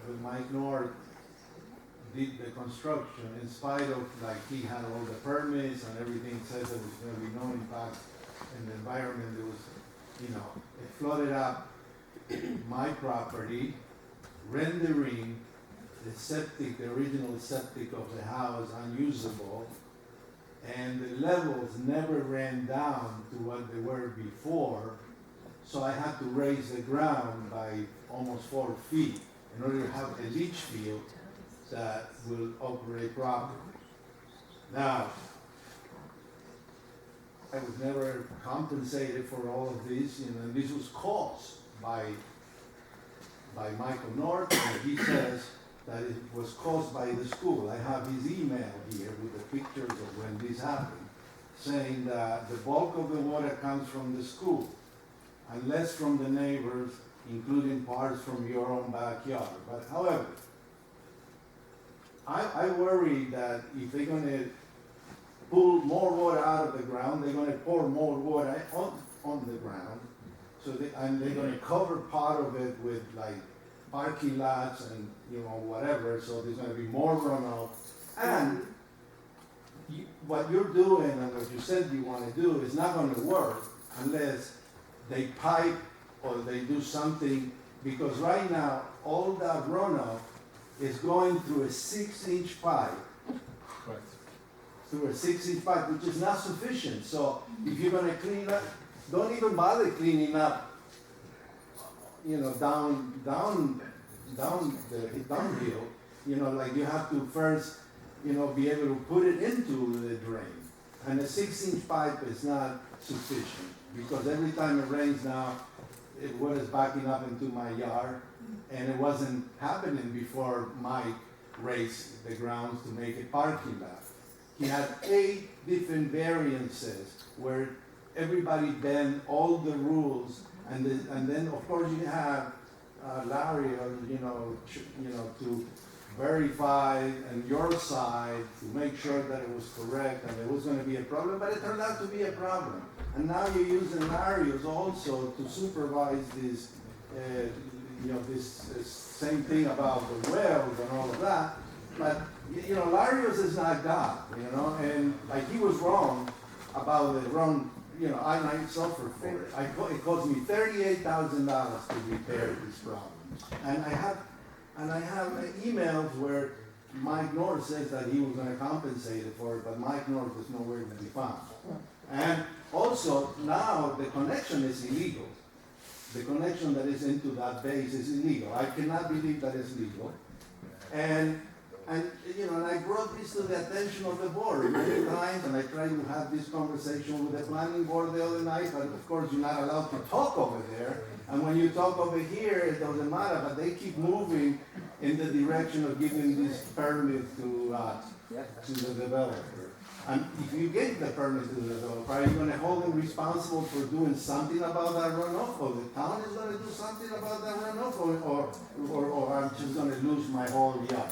when Mike North did the construction, in spite of, like, he had all the permits and everything, says there was going to be no impact in the environment. There was, it flooded up my property, rendering the original septic of the house unusable, and the levels never ran down to what they were before, so I had to raise the ground by almost 4 feet in order to have a leach field that will operate properly. Now, I was never compensated for all of this, and this was caused by Michael North, and he says that it was caused by the school. I have his email here with the pictures of when this happened, saying that the bulk of the water comes from the school, and less from the neighbors, including parts from your own backyard. But however, I worry that if they're going to pull more water out of the ground, they're going to pour more water on the ground, and they're going to cover part of it with, like, parking lots and whatever, so there's going to be more runoff. And what you're doing and what you said you want to do is not going to work unless they pipe or they do something, because right now all that runoff is going through a 6-inch pipe. Correct. Through a 6-inch pipe, which is not sufficient. So if you're going to clean up, don't even bother cleaning up downhill, like you have to first, be able to put it into the drain. And a 6-inch pipe is not sufficient, because every time it rains now, water is backing up into my yard, and it wasn't happening before Mike raised the grounds to make a parking lot. He had 8 different variances where everybody bent all the rules. And then of course you have Larry, to verify and your side to make sure that it was correct and there was going to be a problem, but it turned out to be a problem. And now you're using Larios also to supervise this, this same thing about the wells and all of that. But Larios is not God, and like he was wrong about the wrong. I suffer for it. It cost me $38,000 to repair these problems. And I have emails where Mike North says that he was going to compensate it for it, but Mike North is nowhere to be found. And also, now the connection is illegal. The connection that is into that base is illegal. I cannot believe that it's legal. And I brought this to the attention of the board many times, and I tried to have this conversation with the planning board the other night, but of course you're not allowed to talk over there. And when you talk over here, it doesn't matter, but they keep moving in the direction of giving this permit to the developer. And if you give the permit to the developer, are you going to hold them responsible for doing something about that runoff, or the town is going to do something about that runoff, or I'm just going to lose my whole yard?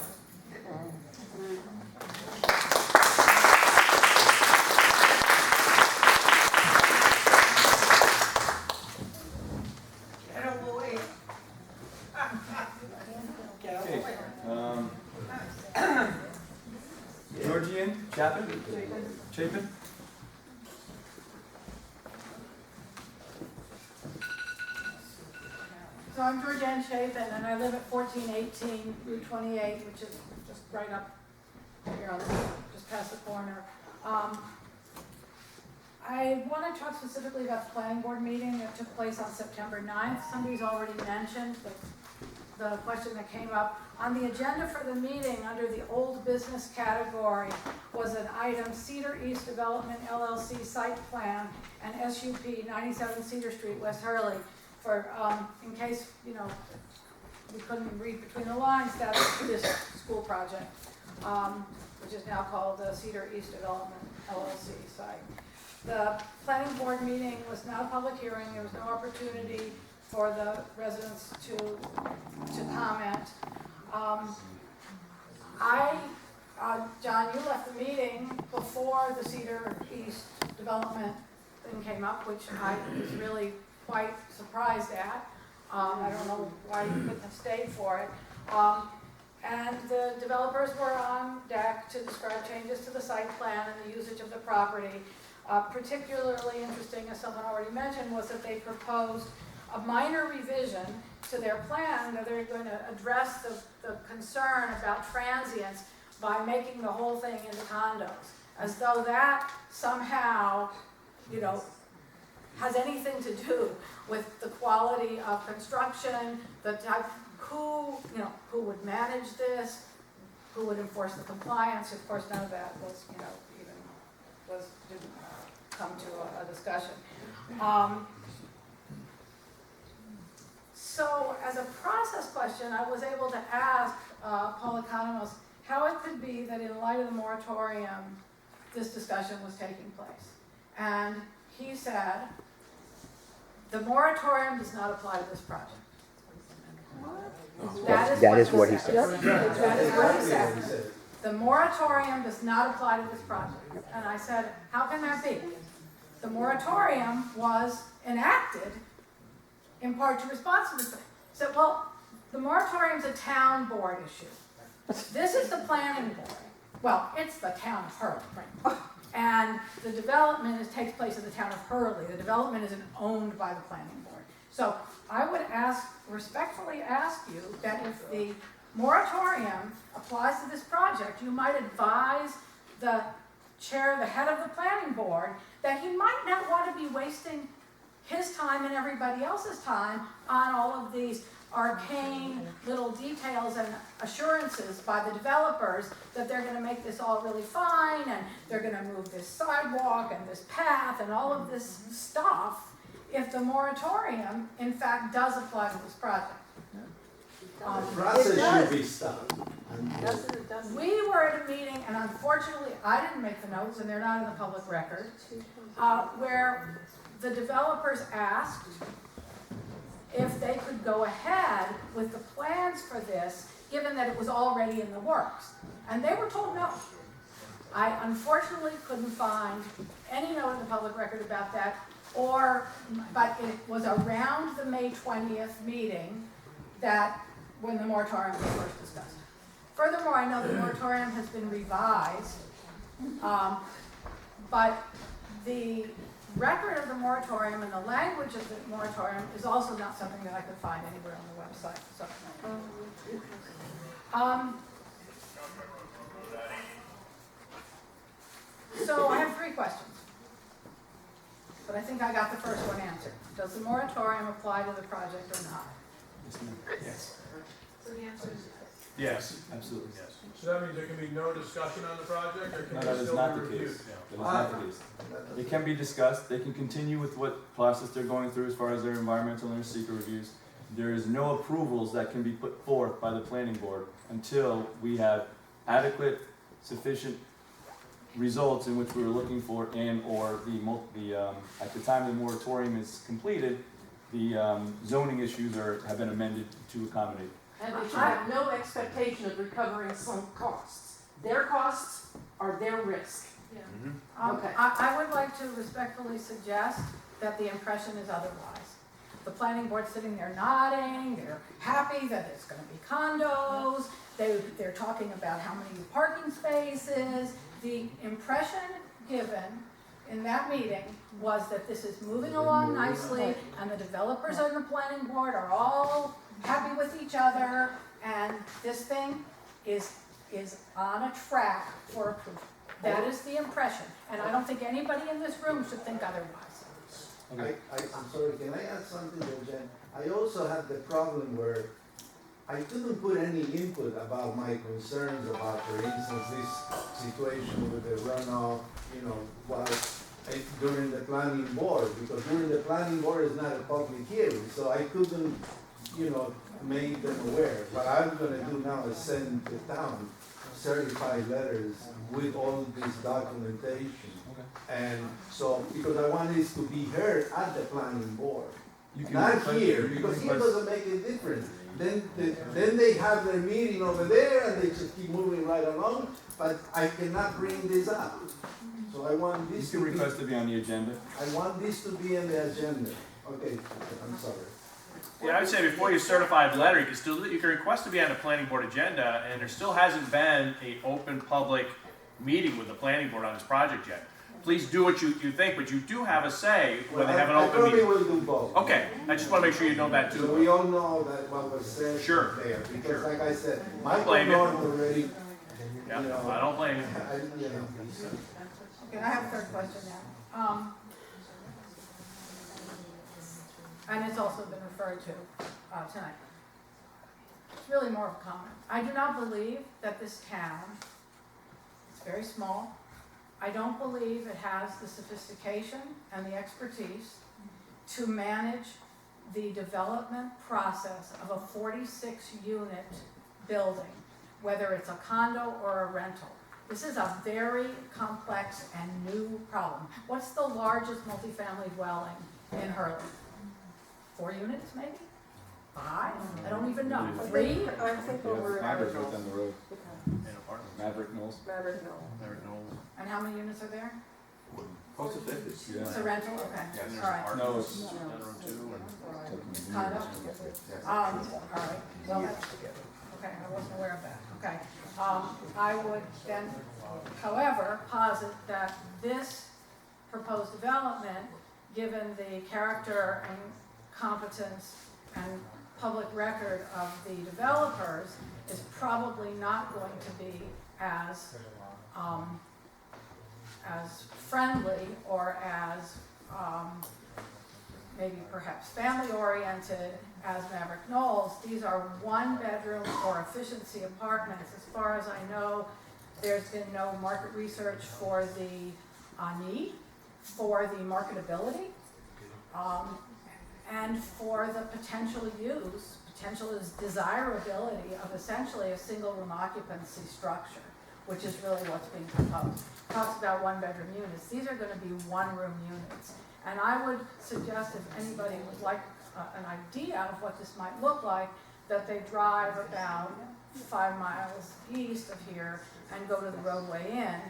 Georgian, Chapin? So I'm Georgianne Chapin, and I live at 1418 Route 28, which is just right up here on just past the corner. I want to talk specifically about the planning board meeting that took place on September 9th. Somebody's already mentioned the question that came up. On the agenda for the meeting, under the old business category, was an item Cedar East Development LLC site plan and SUP 97 Cedar Street, West Hurley, for, in case, we couldn't read between the lines, that's this school project, which is now called the Cedar East Development LLC site. The planning board meeting was not a public hearing. There was no opportunity for the residents to comment. John, you left the meeting before the Cedar East development thing came up, which I was really quite surprised at. I don't know why you couldn't have stayed for it. And the developers were on deck to describe changes to the site plan and the usage of the property. Particularly interesting, as someone already mentioned, was that they proposed a minor revision to their plan, that they're going to address the concern about transients by making the whole thing into condos, as though that somehow, you know, has anything to do with the quality of construction, the type, who would manage this, who would enforce the compliance. Of course, none of that was, didn't come to a discussion. So as a process question, I was able to ask Paul Economos how it could be that in light of the moratorium, this discussion was taking place. And he said, the moratorium does not apply to this project. That is what he said. That is what he said. The moratorium does not apply to this project. And I said, how can that be? The moratorium was enacted in part to respond to this thing. I said, well, the moratorium's a town board issue. This is the planning board. Well, it's the town of Hurley, right? And the development takes place in the town of Hurley. The development isn't owned by the planning board. So I would respectfully ask you that if the moratorium applies to this project, you might advise the chair, the head of the planning board, that he might not want to be wasting his time and everybody else's time on all of these arcane little details and assurances by the developers that they're going to make this all really fine and they're going to move this sidewalk and this path and all of this stuff if the moratorium in fact does apply to this project. The process should be stopped. We were at a meeting, and unfortunately I didn't make the notes and they're not in the public record, where the developers asked if they could go ahead with the plans for this, given that it was already in the works. And they were told no. I unfortunately couldn't find any note in the public record about that, but it was around the May 20th meeting that when the moratorium was first discussed. Furthermore, I know the moratorium has been revised, but the record of the moratorium and the language of the moratorium is also not something that I could find anywhere on the website. So I have 3 questions, but I think I got the first one answered. Does the moratorium apply to the project or not? Yes. So the answer is Yes, absolutely, yes. So that means there can be no discussion on the project, or No, can that it is still not be the reviewed? case. That is not the case. It can be discussed, they can continue with what process they're going through as far as their environmental and their secret reviews. There is no approvals that can be put forth by the planning board until we have adequate, sufficient results in which we were looking for, and or at the time the moratorium is completed, the zoning issues have been amended to accommodate. And they should have no expectation of recovering sunk costs. Their costs are their risk. Okay. I would like to respectfully suggest that the impression is otherwise. The planning board's sitting there nodding, they're happy that it's going to be condos, they're talking about how many parking spaces. The impression given in that meeting was that this is moving along nicely and the developers on the planning board are all happy with each other, and this thing is on a track for approval. That is the impression, and I don't think anybody in this room should think otherwise. Okay. I'm sorry, can I add something there, Jen? I also had the problem where I couldn't put any input about my concerns about, for instance, this situation with the runoff, during the planning board, because during the planning board is not a public hearing, so I couldn't, make them aware. What I'm gonna do now is send the town certified letters with all this documentation. And so, because I want this to be heard at the planning board, not here, because here doesn't make a difference. Then they have their meeting over there and they just keep moving right along, but I cannot bring this up. So I want this You can request to be on the agenda. I want this to be on the agenda. Okay, I'm sorry. Yeah, I would say before you certify the letter, you can request to be on the planning board agenda, and there still hasn't been an open public meeting with the planning board on this project yet. Please do what you think, but you do have a say when they have an I open probably meeting. will do both. Okay, I just want to make sure you know that So too. we all know that what was said Sure. there, because Sure. like I said, Michael blame you. Norton already, Yeah, you know, I don't blame you. Okay, I have a third question now. And it's also been referred to tonight. It's really more of a comment. I do not believe that this town, it's very small. I don't believe it has the sophistication and the expertise to manage the development process of a 46-unit building, whether it's a condo or a rental. This is a very complex and new problem. What's the largest multifamily dwelling in Hurley? 4 units, maybe? 5? I don't even know. 3? I think over. Maverick right down the road. In apartments. Maverick Knolls. Maverick, no. Never know. And how many units are there? Close to 50. It's a rental? Okay, Yeah, there's all right. apartments, No, it's- another room too, and Condo? All right, well, that's, okay, I wasn't aware of that, okay. I would then, however, posit that this proposed development, given the character and competence and public record of the developers, is probably not going to be as friendly or as maybe perhaps family-oriented as Maverick Knolls. These are one-bedroom or efficiency apartments. As far as I know, there's been no market research for the need, for the marketability, and for the potential use. Potential is desirability of essentially a single-room occupancy structure, which is really what's being proposed. It talks about one-bedroom units. These are going to be one-room units. And I would suggest if anybody would like an idea of what this might look like, that they drive about 5 miles east of here and go to the roadway inn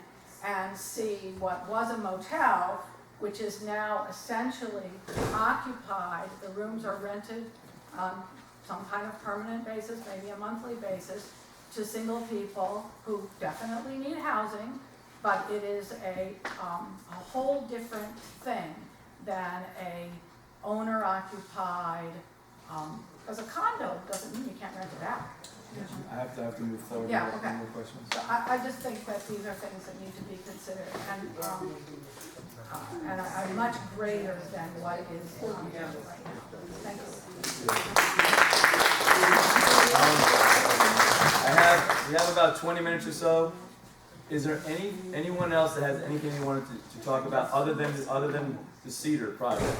and see what was a motel, which is now essentially occupied. The rooms are rented on some kind of permanent basis, maybe a monthly basis, to single people who definitely need housing, but it is a whole different thing than a owner-occupied, because a condo doesn't mean you can't rent it out. I have to move forward. Yeah, Any okay. more questions? So I just think that these are things that need to be considered, and are much greater than what is on the agenda right now. Thank you. We have about 20 minutes or so. Is there anyone else that has anything you wanted to talk about other than the Cedar project?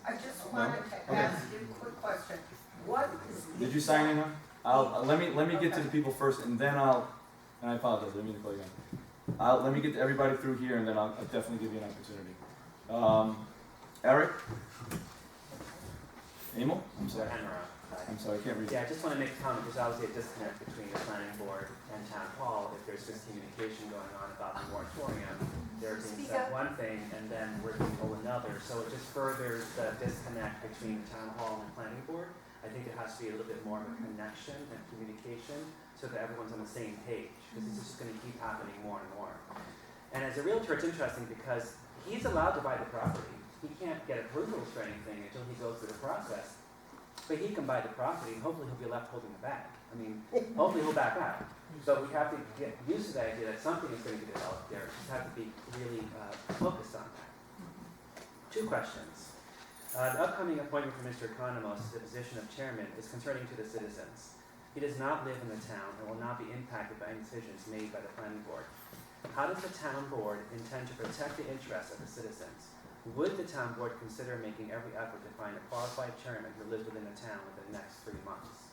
I just wanted to Okay. ask you a quick question. What is the... Did you sign in? Let me get to the people first, and then and I apologize, I didn't mean to call you again. Let me get everybody through here, and then I'll definitely give you an opportunity. Eric? Emil? I'm sorry, I can't read. Yeah, I just want to make a comment. There's obviously a disconnect between the planning board and town hall. If there's miscommunication going on about the moratorium, they're being said one thing and then we're being told another. So it just furthers the disconnect between the town hall and the planning board. I think it has to be a little bit more of a connection and communication so that everyone's on the same page, because it's just going to keep happening more and more. And as a realtor, it's interesting because he's allowed to buy the property. He can't get approvals for anything until he goes through the process. But he can buy the property, and hopefully he'll be left holding the bag. I mean, hopefully he'll back out. But we have to get used to the idea that something is going to be developed there. We just have to be really focused on that. 2 questions. The upcoming appointment for Mr. Economos to the position of chairman is concerning to the citizens. He does not live in the town and will not be impacted by any decisions made by the planning board. How does the town board intend to protect the interests of the citizens? Would the town board consider making every effort to find a qualified chairman who lives within the town within the next 3 months?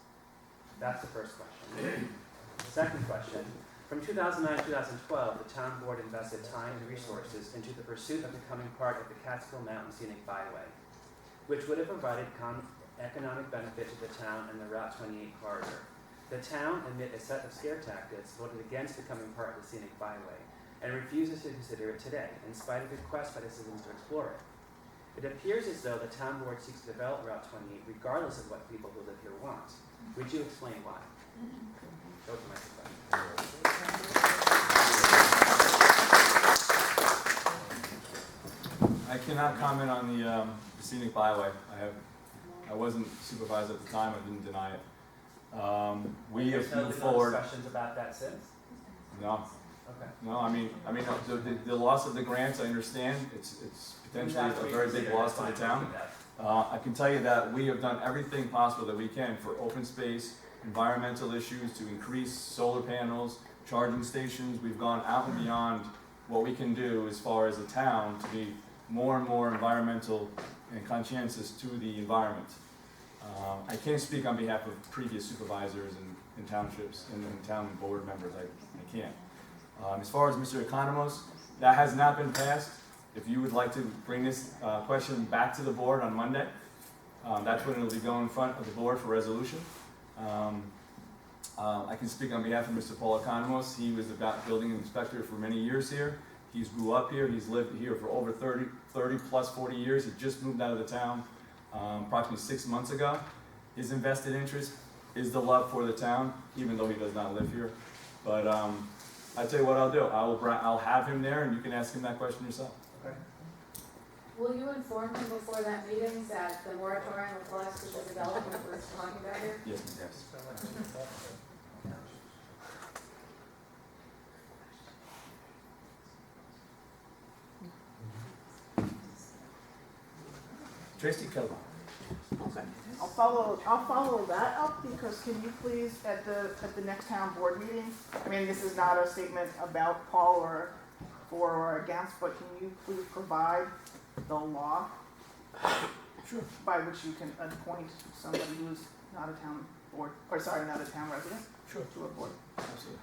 That's the first question. The second question, from 2009 to 2012, the town board invested time and resources into the pursuit of becoming part of the Catskill Mountain Scenic Byway, which would have provided economic benefit to the town and the Route 28 corridor. The town, amid a set of scare tactics, voted against becoming part of the Scenic Byway and refuses to consider it today, in spite of requests by the citizens to explore it. It appears as though the town board seeks to develop Route 28 regardless of what people who live here want. Would you explain why? Those are my two questions. I cannot comment on the scenic byway. I wasn't supervised at the time, I didn't deny it. We have There's moved no forward. discussions about that since? No, Okay. no, I mean, the loss of the grants, I understand, it's potentially a very big loss to the town. I can tell you that we have done everything possible that we can for open space, environmental issues, to increase solar panels, charging stations. We've gone out and beyond what we can do as far as a town to be more and more environmental and conscientious to the environment. I can't speak on behalf of previous supervisors and townships and town board members, I can't. As far as Mr. Economos, that has not been passed. If you would like to bring this question back to the board on Monday, that's when it will be going in front of the board for resolution. I can speak on behalf of Mr. Paul Economos. He was the building inspector for many years here. He's grew up here. He's lived here for over 30 plus 40 years. He just moved out of the town approximately 6 months ago. His invested interest is the love for the town, even though he does not live here. But I tell you what I'll do. I'll have him there, and you can ask him that question yourself. Okay. Will you inform him before that meeting that the moratorium applies to the development we're talking about here? Yes, yes. Tracy Kelly. Okay. I'll follow that up, because can you please, at the next town board meeting, I mean, this is not a statement about Paul or for or against, but can you please provide the law Sure. by which you can appoint somebody who's not a town board, or sorry, not a town resident? Sure. To a board. Absolutely.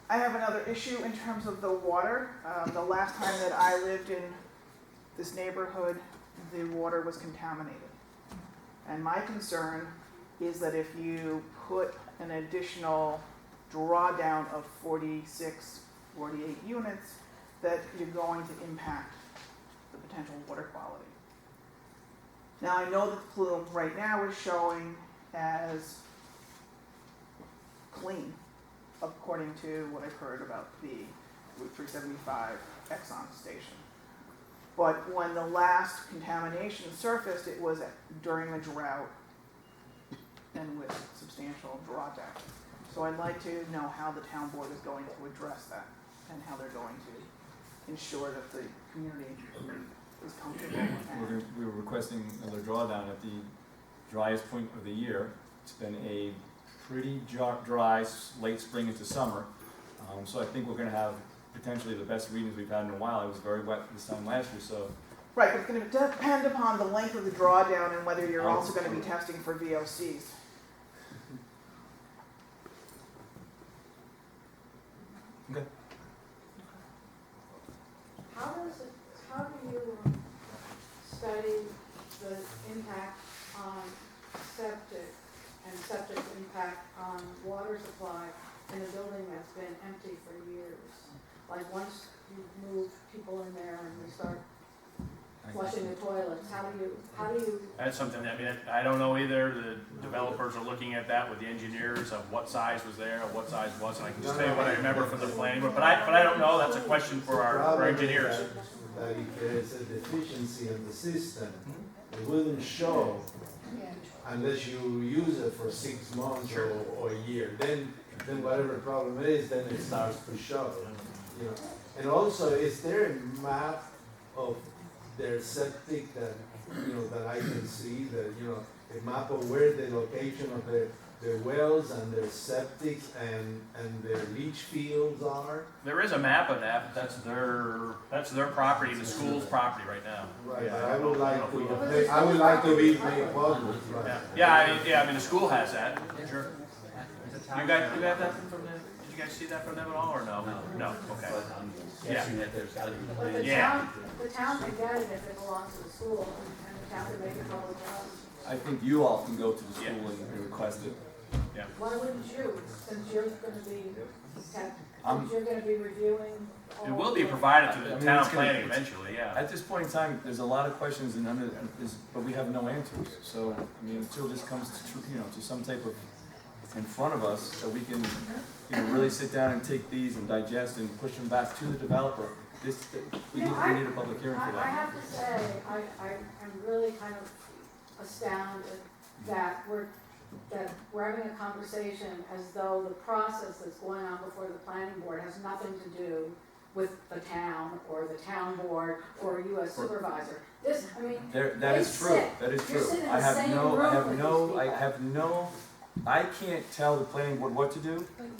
I have another issue in terms of the water. The last time that I lived in this neighborhood, the water was contaminated. And my concern is that if you put an additional drawdown of 46, 48 units, that you're going to impact the potential water quality. Now, I know that the plume right now is showing as clean, according to what I've heard about the Route 375 Exxon station. But when the last contamination surfaced, it was during a drought and with substantial drawdown. So I'd like to know how the town board is going to address that and how they're going to ensure that the community is comfortable. We were requesting another drawdown at the driest point of the year. It's been a pretty dry late spring into summer. So I think we're going to have potentially the best readings we've had in a while. It was very wet this time last year, so. Right, but it's going to depend upon the length of the drawdown and whether you're also going to be testing for VOCs. Okay. How do you study the impact on septic and septic's impact on water supply in a building that's been empty for years? Like once you move people in there and we start flushing the toilets, how do you? That's something, I mean, I don't know either. The developers are looking at that with the engineers of what size was there, what size wasn't. I can just tell you what I remember from the planning board, but I don't know. That's a question for our engineers. That if there is a deficiency in the system, it wouldn't show unless you use it for 6 months or a year. Then whatever problem it is, then it starts to show. You know. And also, is there a map of their septic that that I can see, that a map of where the location of their wells and their septics and their leach fields are? There is a map of that. That's their property, the school's property right now. Right. Yeah, I would like to be made public. Right. Yeah. I mean, the school has that. Sure. You got that from them? Did you guys see that from them at all, or no? No. Okay. Yeah. But the town can get it if it belongs to the school, and the town can make it public. I think you all can go to the school and request it. Yeah. Why wouldn't you, since you're gonna be, I'm- since you're gonna be reviewing all It will be the- provided to I the mean, town it's gonna- planning it's- eventually, yeah. At this point in time, there's a lot of questions and but we have no answers. So, I mean, until this comes to some type of in front of us, that we can, really sit down and take these and digest and push them back to the developer. We need a public hearing for I that. have to say, I'm really kind of astounded that we're having a conversation as though the process that's going on before the planning board has nothing to do with the town or the town board or a US supervisor. This, I mean, That they is true, sit- that is you're true. sitting in I the have same no, room I have with no, these I people. have no, I can't tell the planning board what to do, But you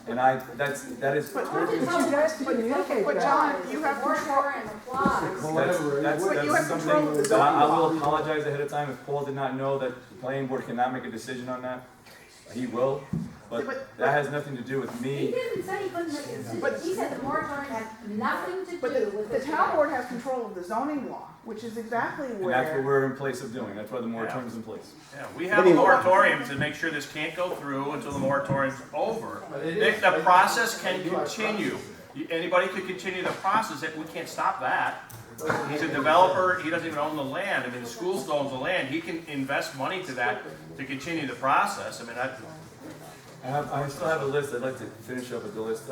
can know. and that is But- totally. You guys can communicate but that. John, you have The moratorium applies. But you have That's control of the something, zoning I law. will apologize ahead of time if Paul did not know that the planning board cannot make a decision on that. He will, but that has nothing to do with He me. didn't say he couldn't make a decision. But- He said the moratorium had nothing to But do with the this. town board has control of the zoning law, which is exactly And that's what where, we're in place of doing. That's why the moratorium is in place. Yeah, we have a moratorium to make sure this can't go through until the moratorium's over. But it is- The process can continue. Anybody could continue the process, we can't stop that. He's a developer, he doesn't even own the land, I mean, the school still owns the land, he can invest money to that to continue the process, I mean, I still have a list. I'd like to finish up with the list.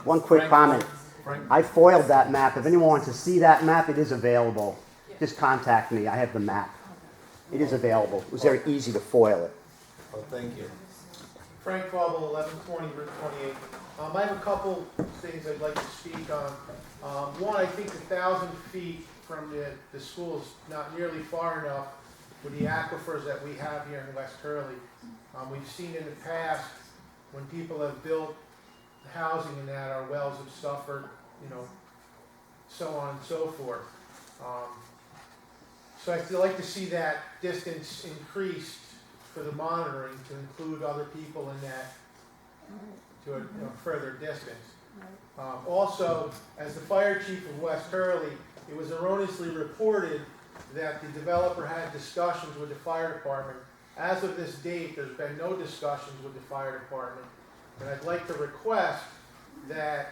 One quick Frank- comment. Frank, I foiled that map. If anyone wants to see that map, it is available. Just contact me. I have the map. It is available. It was very easy to foil it. Oh, thank you. Frank Fauble, 1120 Route 28. I have a couple things I'd like to speak on. One, I think 1,000 feet from the school is not nearly far enough with the aquifers that we have here in West Hurley. We've seen in the past when people have built housing and that, our wells have suffered, so on and so forth. So I'd like to see that distance increased for the monitoring to include other people in that to a further distance. Also, as the fire chief of West Hurley, it was erroneously reported that the developer had discussions with the fire department. As of this date, there's been no discussions with the fire department. And I'd like to request that,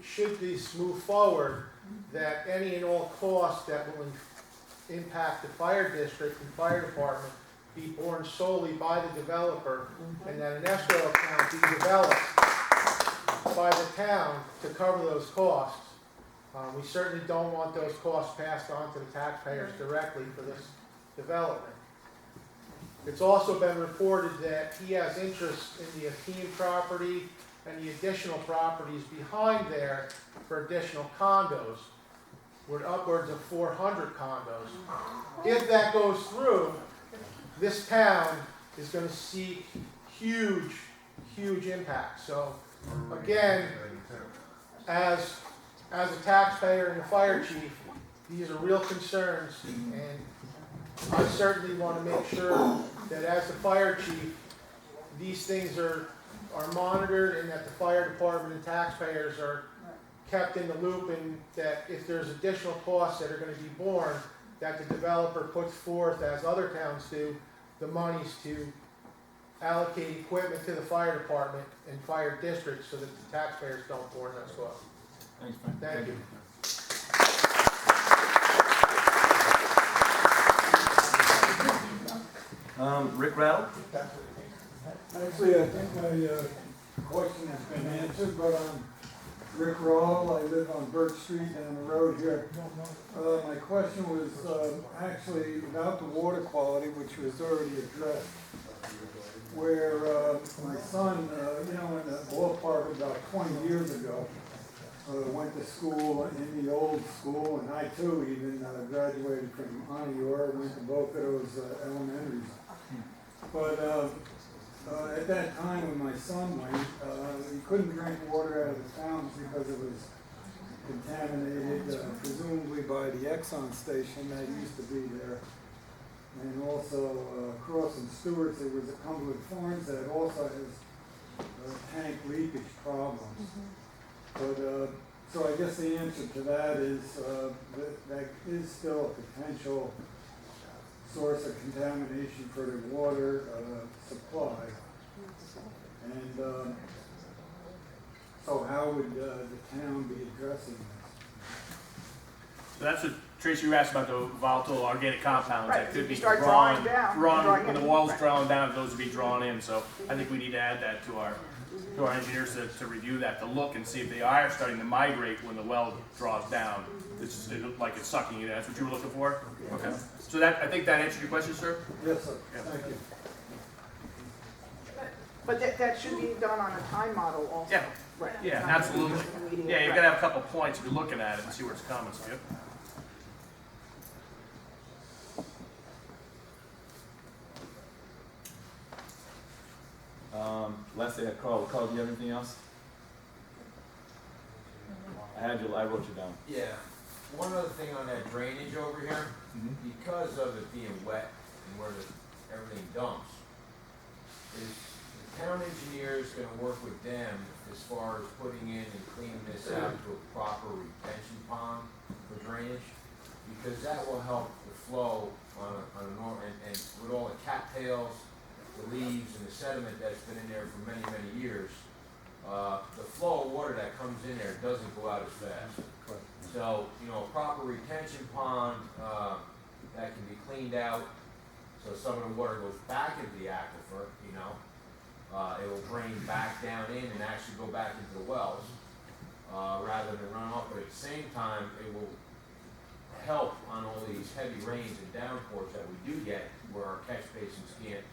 should this move forward, that any and all costs that will impact the fire district and fire department be borne solely by the developer, and that an escrow account be developed by the town to cover those costs. We certainly don't want those costs passed on to the taxpayers directly for this development. It's also been reported that he has interest in the Athene property and the additional properties behind there for additional condos. We're upwards of 400 condos. If that goes through, this town is going to see huge, huge impact. So again, as a taxpayer and a fire chief, these are real concerns, and I certainly want to make sure that as the fire chief, these things are monitored, and that the fire department and taxpayers are kept in the loop, and that if there's additional costs that are going to be borne, that the developer puts forth, as other towns do, the monies to allocate equipment to the fire department and fire districts so that the taxpayers don't borne those costs. thanks, Frank. Thank you. Rick Rattle? Actually, I think my question has been answered, but I'm Rick Rawl. I live on Birch Street down the road here. My question was actually about the water quality, which was already addressed. Where my son, in the ballpark about 20 years ago, went to school in the old school, and I too even graduated from Honeyore, went to both of those elementaries. But at that time when my son went, he couldn't drink water out of the fountains because it was contaminated, presumably by the Exxon station that used to be there. And also across in Stewart's, there was a Cumberland Farms that also has tank leakage problems. But so I guess the answer to that is that is still a potential source of contamination for the water supply. And, so how would, the town be addressing this? So that's what, Tracy, you asked about the volatile organic compounds Right, that could be you start drawn, drawing down, drawn, drawing when the in. wall's Right. drawn down, those would be drawn in, so I think we need to add that to our engineers to review that, to look and see if they are starting to migrate when the well draws down. It looked like it's sucking it, that's what you were looking for? Okay. So that, I think that answered your question, sir? Yes, sir, Yeah. thank you. But that should be done on a time model also. Yeah. Right. Yeah, Not absolutely. immediate, Yeah, you're right. gonna have a couple points if you're looking at it and see where it's coming, so, yep. Lastly, I had Carl. Carl, do you have anything else? I wrote you down. Yeah, one other thing on that drainage over here, because of it being wet and where everything dumps, is the town engineer is gonna work with them as far as putting in and cleaning this out to a proper retention pond for drainage? Because that will help the flow on a normal, and with all the cattails, the leaves and the sediment that's been in there for many, many years, the flow of water that comes in there doesn't go out as fast. So, a proper retention pond, that can be cleaned out, so some of the water goes back into the aquifer, it will drain back down in and actually go back into the wells, rather than run off, but at the same time, it will help on all these heavy rains and downpours that we do get, where our catch basins can't,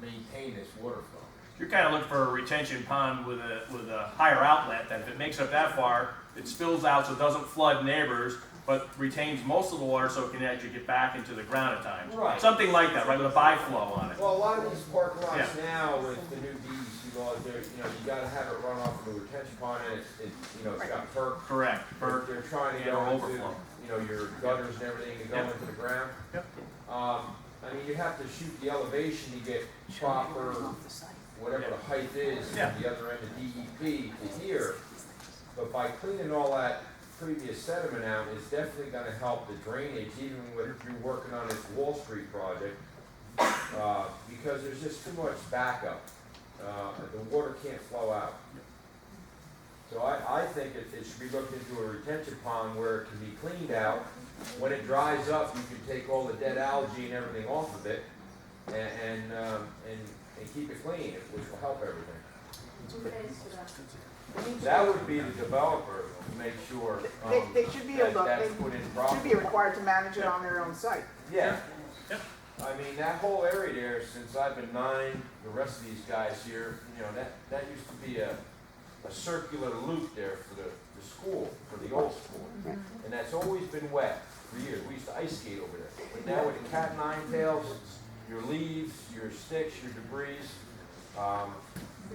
maintain this water flow. You're kind of looking for a retention pond with a higher outlet, that if it makes it that far, it spills out so it doesn't flood neighbors, but retains most of the water so it can actually get back into the ground at times. Right. Something like that, right, with a biflow on it. Well, a lot of these parking lots now with the new DEC laws, you gotta have it run off of a retention pond, and it's got perk. Correct, perk. They're trying to and go or into, overflow. your gutters and everything to go Yep. into the ground. Yep. You have to shoot the elevation to get proper, whatever the height is, Yeah. from the other end of DEP to here. But by cleaning all that previous sediment out, it's definitely gonna help the drainage, even with you working on this Wall Street project, because there's just too much backup. The water can't flow out. So I think it should be looked into a retention pond where it can be cleaned out. When it dries up, you can take all the dead algae and everything off of it and keep it clean, which will help everything. That would be the developer to make sure They should be able to, that's put in they should properly. be required to manage it on their own site. Yeah. Yep. That whole area there, since I've been 9, the rest of these guys here, that used to be a circular loop there for the school, for the old school. And that's always been wet for years. We used to ice skate over there. But now with the cat nine tails, your leaves, your sticks, your debris,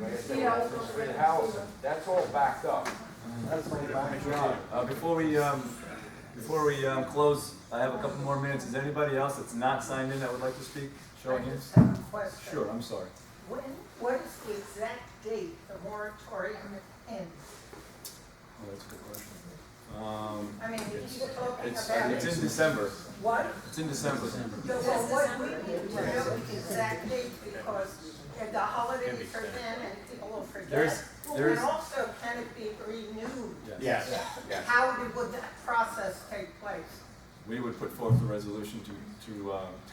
like I said, with Allison, that's all backed up. That's my background. Before we close, I have a couple more minutes. Is there anybody else that's not signed in that would like to speak? Show of I hands. just have a question. Sure, I'm sorry. What is the exact date the moratorium ends? Oh, that's a good question. I mean, you keep talking It's about in it. December. What? It's in December. Well, what we need to know the exact date, because the holidays are then and people will forget. There's- And also, can it be renewed? Yes. How would that process take place? We would put forth a resolution to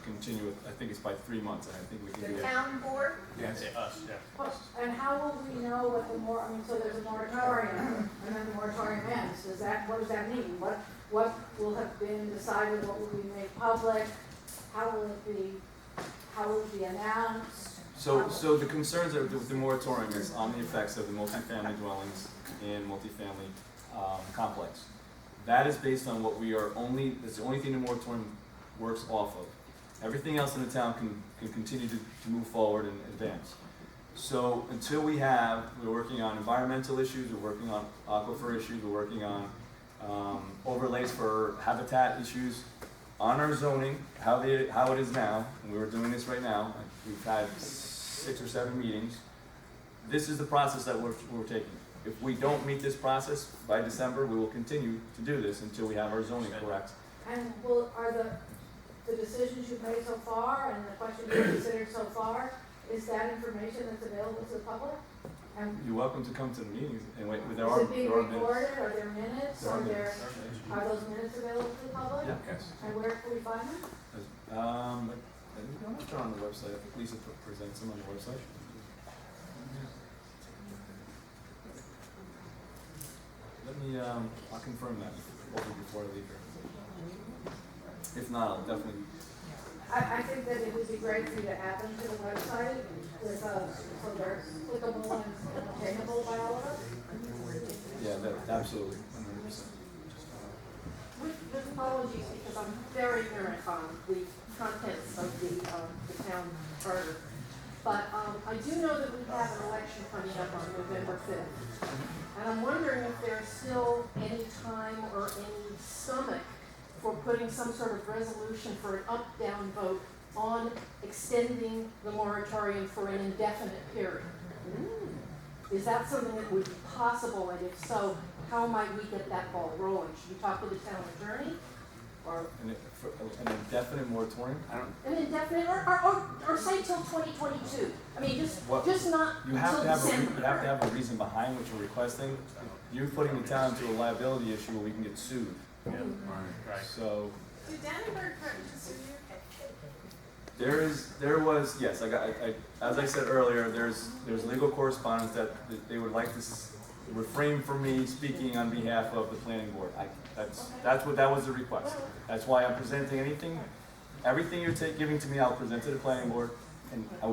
continue with, I think it's by 3 months, and I think we can do The that. town board? Yes. Us, yeah. And how will we know what so there's a moratorium, and then the moratorium ends, what does that mean? What will have been decided, what will be made public, how will it be announced? So the concerns with the moratorium is on the effects of the multifamily dwellings and multifamily complex. That is based on that's the only thing the moratorium works off of. Everything else in the town can continue to move forward and advance. So until we're working on environmental issues, we're working on aquifer issues, we're working on overlays for habitat issues, on our zoning, how it is now, and we're doing this right now. We've had 6 or 7 meetings. This is the process that we're taking. If we don't meet this process by December, we will continue to do this until we have our zoning correct. And are the decisions you've made so far and the questions you've considered so far, is that information that's available to the public? And You're welcome to come to the meetings and wait, there is are, it being there are minutes. recorded, are there minutes, There are minutes. are those minutes available to the public? Yeah. Yes. And where can we find them? I'm not sure on the website, I think Lisa presents them on the website. Let me, I'll confirm that before I leave here. If not, I'll definitely, I think that it would be great for you to add them to the website with, so they're clickable and obtainable by all of us. yeah, absolutely, 100%. With apologies, because I'm very ignorant on the contents of the town charter. But I do know that we have an election coming up on November 5th. And I'm wondering if there's still any time or any stomach for putting some sort of resolution for an up-down vote on extending the moratorium for an indefinite period. Is that something that would be possible, and if so, how might we get that ball rolling? Should we talk with the town attorney? Or For an indefinite moratorium? I don't, an indefinite, or say till 2022? I mean, just not you have till to have December. you have to have a reason behind what you're requesting. You're putting the town into a liability issue where we can get sued. Yeah, right. So, Did Dannyburg threaten to sue you? yes, as I said earlier, there's legal correspondence that they would like to refrain from me speaking on behalf of the planning board. That was the request. That's why I'm presenting everything you're giving to me, I'll present to the planning board. And I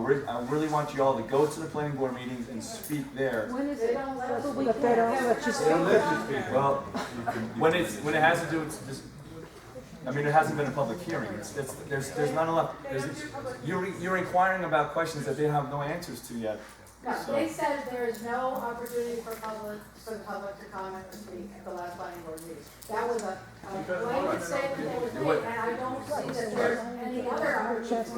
really want you all to go to the planning board meetings and speak there. When is it? Well, when it has to do with this, I mean, there hasn't been a public hearing. There's not enough. You're inquiring about questions that they have no answers to yet. No, they said there is no opportunity for the public to comment or speak at the last planning board meeting. That was a blanket statement that was made, and I don't see that there's any other opportunity.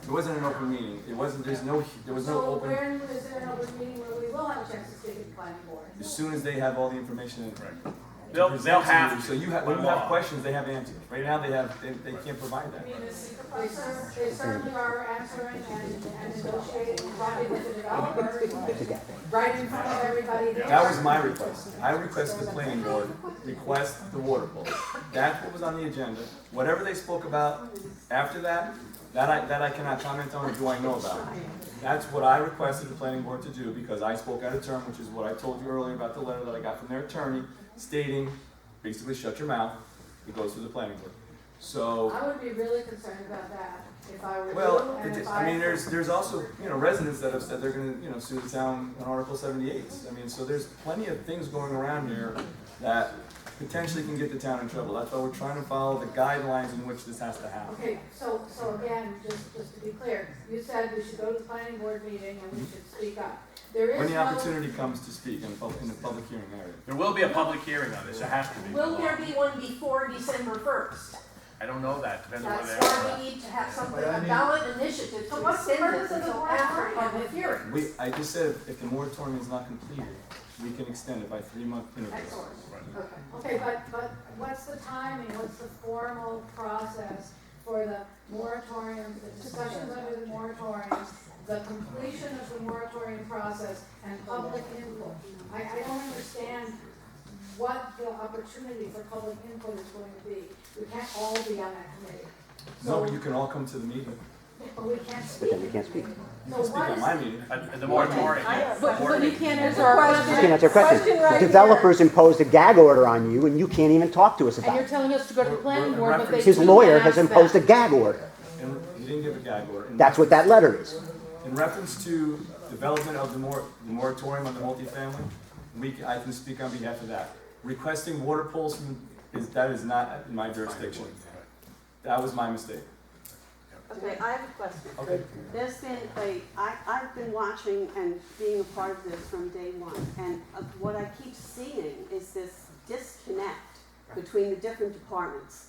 It wasn't an open meeting. There was no So open. when is there an open meeting where we will have a chance to speak at the planning board? As soon as they have all the information. They'll have to. So when you have questions, they have answers. Right now, they can't provide that. They certainly are answering and negotiating, probably with the developer, right in front of everybody there. That was my request. I requested the planning board request the water pool. That's what was on the agenda. Whatever they spoke about after that I cannot comment on or do I know about. That's what I requested the planning board to do because I spoke out of turn, which is what I told you earlier about the letter that I got from their attorney stating, basically shut your mouth, it goes to the planning board. So. I would be really concerned about that if I were you. Well, And if I mean, there's also, residents that have said they're gonna, sue the town on Article 78. I mean, so there's plenty of things going around here that potentially can get the town in trouble. That's why we're trying to follow the guidelines in which this has to happen. Okay, so again, just to be clear, you said we should go to the planning board meeting and we should speak up. There is When the no- opportunity comes to speak in the public hearing area. There will be a public hearing on this, there has to be. Will there be one before December 1st? I don't know that, depends on where That's they why are. we need to have something, But I a mean- ballot initiative So to what's the extend purpose this of the until after moratorium? public hearing. I just said if the moratorium is not completed, we can extend it by 3-month intervals. Excellent. Okay, but what's the timing, what's the formal process for the moratorium, the discussions under the moratorium, the completion of the moratorium process, and public input? I don't understand what the opportunity for public input is going to be. We can't all be on that committee. No, but you can all come to the meeting. But we can't But speak. then we can't speak. So Speak what on is my it? meeting. The moratorium. But you can't answer You can't answer a question. The developers imposed a gag order on you and you can't even talk to us And about you're it. telling us to go to the planning We're- board, but they His couldn't lawyer has ask imposed a that. gag order. And he didn't give a gag order. That's what that letter is. In reference to development of the moratorium on the multifamily, I can speak on behalf of that. Requesting water pools that is not in my jurisdiction. That was my mistake. Okay, I have a question. Okay. There's been I've been watching and being a part of this from day one, and what I keep seeing is this disconnect between the different departments.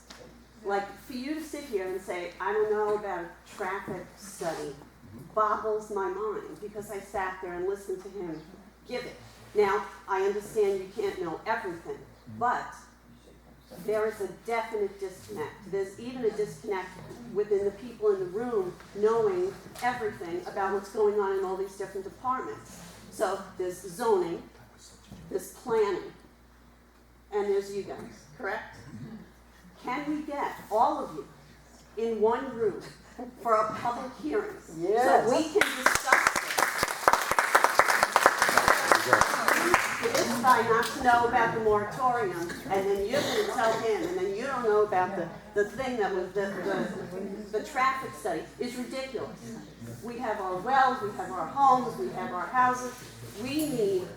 Like, for you to sit here and say, I don't know about a traffic study, boggles my mind, because I sat there and listened to him give it. Now, I understand you can't know everything, but there is a definite disconnect. There's even a disconnect within the people in the room knowing everything about what's going on in all these different departments. So there's zoning, there's planning, and there's you guys, correct? Can we get all of you in one room for a public hearing? Yes. So we can discuss this guy not to know about the moratorium, and then you're going to tell him, and then you don't know about the thing that was the traffic study is ridiculous. We have our wells, we have our homes, we have our houses. We need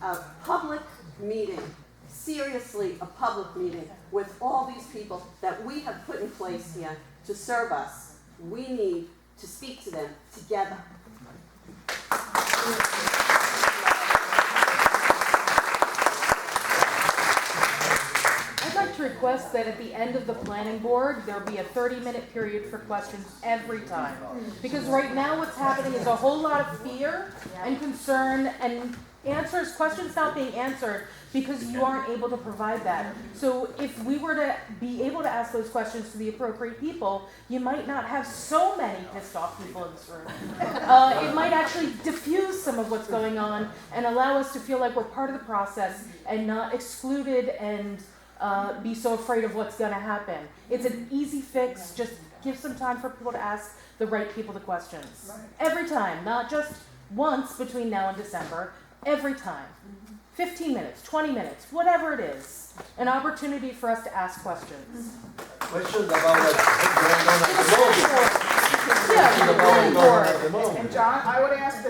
a public meeting, seriously a public meeting, with all these people that we have put in place here to serve us. We need to speak to them together. I'd like to request that at the end of the planning board, there be a 30-minute period for questions every time. Because right now what's happening is a whole lot of fear and concern and questions not being answered because you aren't able to provide that. So if we were to be able to ask those questions to the appropriate people, you might not have so many pissed off people in this room. It might actually diffuse some of what's going on and allow us to feel like we're part of the process and not excluded and be so afraid of what's going to happen. It's an easy fix. Just give some time for people to ask the right people the questions. Every time, not just once between now and December. Every time. 15 minutes, 20 minutes, whatever it is. An opportunity for us to ask questions. Questions about what's going on at the moment. Yeah, the planning board. And John, I would ask that